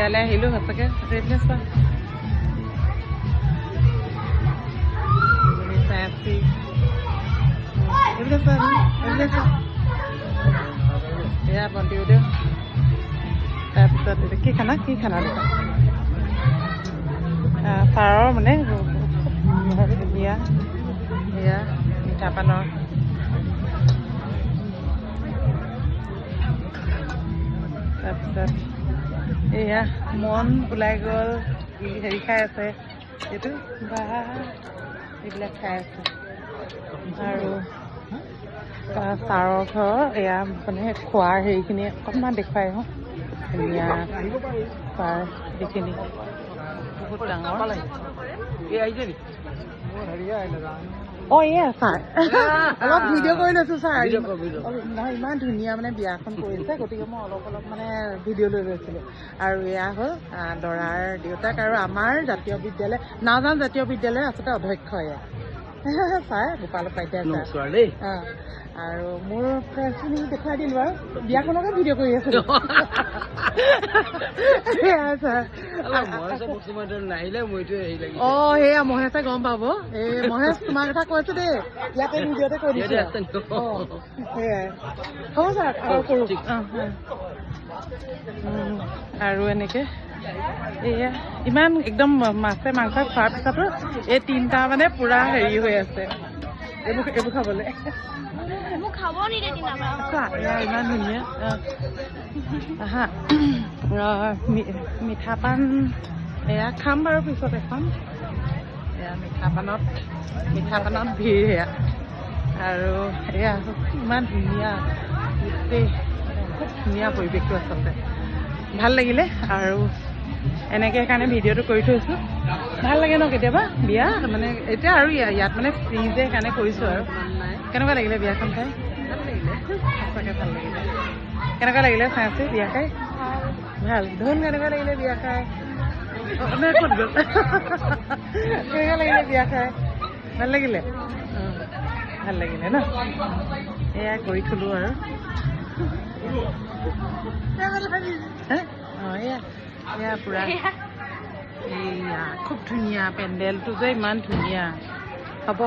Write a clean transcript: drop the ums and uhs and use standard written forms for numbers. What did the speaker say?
ইয়ালৈ আহিলোঁ সঁচাকৈ এইপিনে চোৱা চাই আছি এইপিনে চোৱা এইপিনে চোৱা এয়া বন্তি উদয় তাৰপিছত কি খানা দেখা ছাৰৰ মানে ধুনীয়া এয়া মিঠা পানৰ তাৰপিছত এয়া মন ওলাই গ'ল হেৰি খাই আছে এইটো বা এইবিলাক খাই আছে আৰু ছাৰৰ ঘৰ এয়া মানে খোৱাৰ হেৰিখিনি অকণমান দেখুৱাই আহোঁ ধুনীয়া ছাৰ এইখিনি বহুত ডাঙৰ অঁ এয়া ছাৰ অলপ ভিডিঅ' কৰি লৈছোঁ ছাৰ নহয় ইমান ধুনীয়া মানে বিয়াখন কৰিছে গতিকে মই অলপ মানে ভিডিঅ' লৈ লৈছিলোঁ আৰু এয়া হ'ল দৰাৰ দেউতাক আৰু আমাৰ জাতীয় বিদ্যালয় নাওজান জাতীয় বিদ্যালয়ৰ আচলতে অধ্যক্ষ এয়া ছাৰ গোপাল উপাধ্যায় ছাৰ অঁ আৰু মোৰ ফ্ৰেণ্ডছখিনি দেখুৱাই দিলোঁ আৰু বিয়াখনকে ভিডিঅ' কৰি আছিলোঁ অঁ সেয়া মহেশে গম পাব এই মহেশ তোমাৰ কথা কৈছো দেই ইয়াতে ভিডিঅ'তে কৈ দিছোঁ অঁ সেয়াই হ'ব ছাৰ আৰু কৰোঁ আৰু এনেকৈ এয়া ইমান একদম মাছে মাংস খোৱাৰ পিছতো এই তিনিটা মানে পুৰা হেৰি হৈ আছে এইবোৰ খাবলৈ এয়া ইমান ধুনীয়া হা মিঠা পান এয়া খাম বাৰু পিছত এখন এয়া মিঠা পানত ভিৰ সেয়া আৰু এয়া ইমান ধুনীয়া গোটেই খুব ধুনীয়া পৰিৱেশটো আচলতে ভাল লাগিলে আৰু এনেকৈ সেইকাৰণে ভিডিঅ'টো কৰি থৈছোঁ ভাল লাগে ন কেতিয়াবা বিয়া মানে এতিয়া আৰু ইয়াত মানে ফ্ৰী যে সেইকাৰণে কৰিছোঁ আৰু কেনেকুৱা লাগিলে বিয়াখন চাই ভাল লাগিলে সঁচাকৈ ভাল লাগিলে কেনেকুৱা লাগিলে চাইছে বিয়া খাই ভাল ধন কেনেকুৱা লাগিলে বিয়া খাই ক'ত গ'ল কেনেকুৱা লাগিলে বিয়া খাই ভাল লাগিলে ভাল লাগিলে ন এয়া কৰি থলোঁ আৰু অঁ এয়া পূৰা এইয়া খুব ধুনীয়া পেণ্ডেলটো যে ইমান ধুনীয়া হ'ব